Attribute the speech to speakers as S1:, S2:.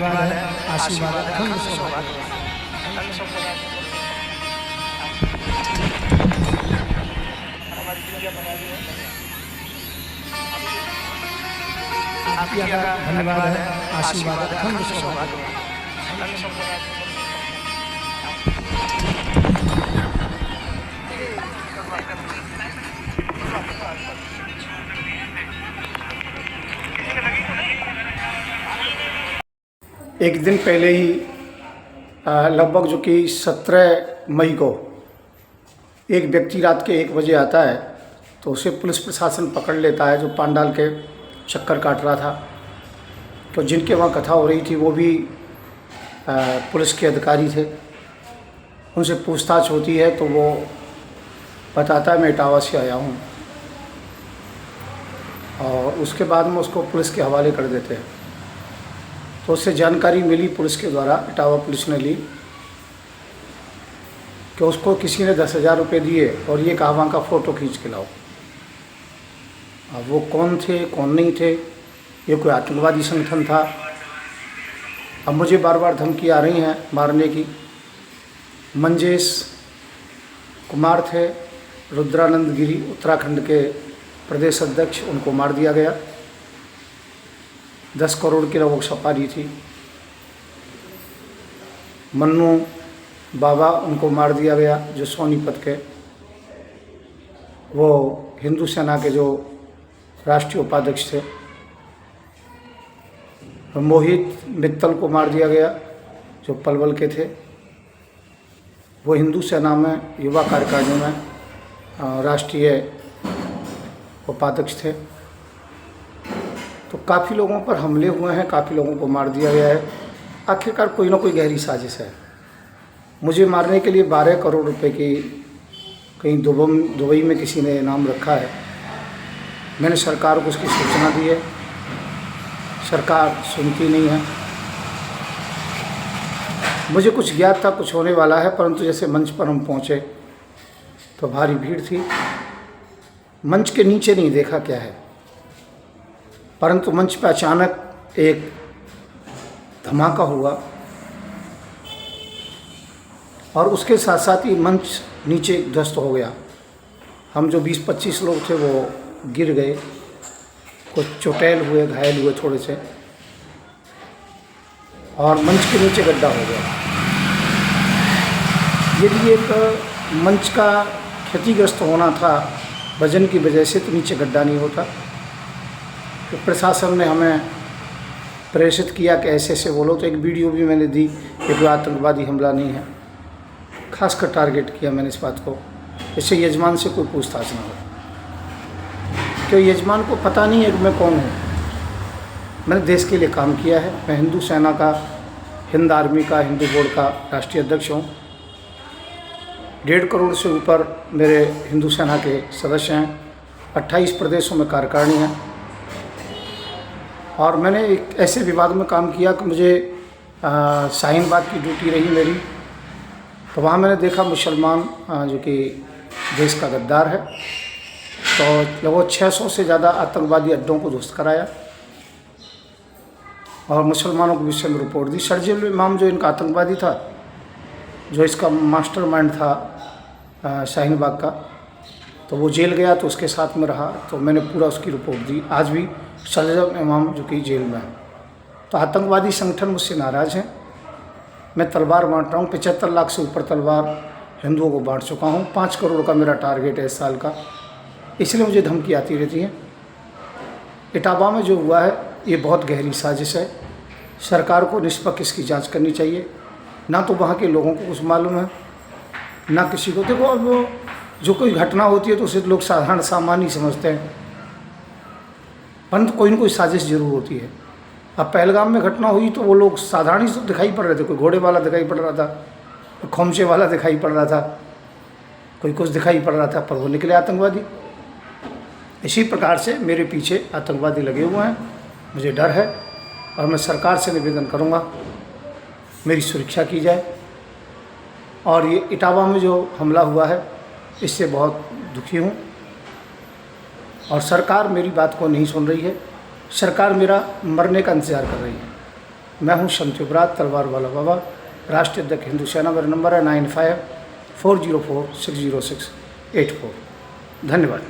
S1: आशीर्वाद अखंड सौभाग्य। धन्यवाद है, आशीर्वाद अखंड सौभाग्य। एक दिन पहले ही लगभग जो कि 17 मई को एक व्यक्ति रात के 1 बजे आता है, तो उसे पुलिस प्रशासन पकड़ लेता है, जो पांडाल के चक्कर काट रहा था। तो जिनके वहाँ कथा हो रही थी वो भी पुलिस के अधिकारी थे। उनसे पूछताछ होती है तो वो बताता है मैं इटावा से आया हूँ, और उसके बाद में उसको पुलिस के हवाले कर देते हैं। तो उससे जानकारी मिली पुलिस के द्वारा, इटावा पुलिस ने ली कि उसको किसी ने 10,000 रुपये दिए और ये कहा वहाँ का फ़ोटो खींच के लाओ। अब वो कौन थे कौन नहीं थे, ये कोई आतंकवादी संगठन था। अब मुझे बार बार धमकी आ रही हैं मारने की। मंजेश कुमार थे, रुद्रानंद गिरी उत्तराखंड के प्रदेश अध्यक्ष, उनको मार दिया गया। 10 करोड़ की लगभग सपारी थी। मन्नू बाबा, उनको मार दिया गया, जो सोनीपत के, वो हिंदू सेना के जो राष्ट्रीय उपाध्यक्ष थे। मोहित मित्तल को मार दिया गया, जो पलवल के थे। वो हिंदू सेना में युवा कार्यकारिणी में राष्ट्रीय उपाध्यक्ष थे। तो काफ़ी लोगों पर हमले हुए हैं, काफ़ी लोगों को मार दिया गया है। आखिरकार कोई ना कोई गहरी साजिश है। मुझे मारने के लिए 12 करोड़ रुपए की कहीं दुबई में किसी ने इनाम रखा है। मैंने सरकार को उसकी सूचना दी है, सरकार सुनती नहीं है। मुझे कुछ ज्ञात था कुछ होने वाला है, परंतु जैसे मंच पर हम पहुँचे तो भारी भीड़ थी। मंच के नीचे नहीं देखा क्या है, परंतु मंच पर अचानक एक धमाका हुआ और उसके साथ साथ ही मंच नीचे ध्वस्त हो गया। हम जो 20-25 लोग थे वो गिर गए, कुछ चोटेल हुए, घायल हुए थोड़े से, और मंच के नीचे गड्ढा हो गया। यदि एक मंच का क्षतिग्रस्त होना था वजन की वजह से, तो नीचे गड्ढा नहीं होता। तो प्रशासन ने हमें प्रेषित किया कि ऐसे ऐसे बोलो, तो एक वीडियो भी मैंने दी कि कोई आतंकवादी हमला नहीं है। खासकर टारगेट किया मैंने इस बात को, इससे यजमान से कोई पूछताछ ना हो, क्योंकि यजमान को पता नहीं है कि मैं कौन हूँ। मैंने देश के लिए काम किया है। मैं हिंदू सेना का, हिंद आर्मी का, हिंदू बोर्ड का राष्ट्रीय अध्यक्ष हूँ। 1.5 करोड़ से ऊपर मेरे हिंदू सेना के सदस्य हैं। 28 प्रदेशों में कार्यकारिणी है। और मैंने एक ऐसे विभाग में काम किया कि मुझे शाहीनबाग की ड्यूटी रही मेरी। तो वहाँ मैंने देखा मुसलमान जो कि देश का गद्दार है, तो लगभग 600 से ज़्यादा आतंकवादी अड्डों को ध्वस्त कराया और मुसलमानों के विषय में रिपोर्ट दी। शर्जील इमाम जो इनका आतंकवादी था, जो इसका मास्टरमाइंड था शाहीनबाग का, तो वो जेल गया, तो उसके साथ में रहा, तो मैंने पूरा उसकी रिपोर्ट दी। आज भी शर्जील इमाम जो कि जेल में है। तो आतंकवादी संगठन मुझसे नाराज़ हैं। मैं तलवार बांट रहा हूँ, 75 लाख से ऊपर तलवार हिंदुओं को बांट चुका हूँ। 5 करोड़ का मेरा टारगेट है इस साल का, इसलिए मुझे धमकी आती रहती है। इटावा में जो हुआ है ये बहुत गहरी साजिश है। सरकार को निष्पक्ष इसकी जांच करनी चाहिए। ना तो वहाँ के लोगों को कुछ मालूम है, ना किसी को। देखो, अब जो कोई घटना होती है तो उसे लोग साधारण सामान्य समझते हैं, परंतु कोई ना कोई साजिश जरूर होती है। अब पहलगाम में घटना हुई तो वो लोग साधारण ही दिखाई पड़ रहे थे। कोई घोड़े वाला दिखाई पड़ रहा था, कोई खोमचे वाला दिखाई पड़ रहा था, कोई कुछ दिखाई पड़ रहा था, पर वो निकले आतंकवादी। इसी प्रकार से मेरे पीछे आतंकवादी लगे हुए हैं। मुझे डर है और मैं सरकार से निवेदन करूंगा मेरी सुरक्षा की जाए। और ये इटावा में जो हमला हुआ है इससे बहुत दुखी हूँ, और सरकार मेरी बात को नहीं सुन रही है। सरकार मेरा मरने का इंतज़ार कर रही है। मैं हूं संत युवराज तलवार वाला बाबा, राष्ट्रीय अध्यक्ष हिंदू सेना। मेरा नंबर है 9540460684। धन्यवाद।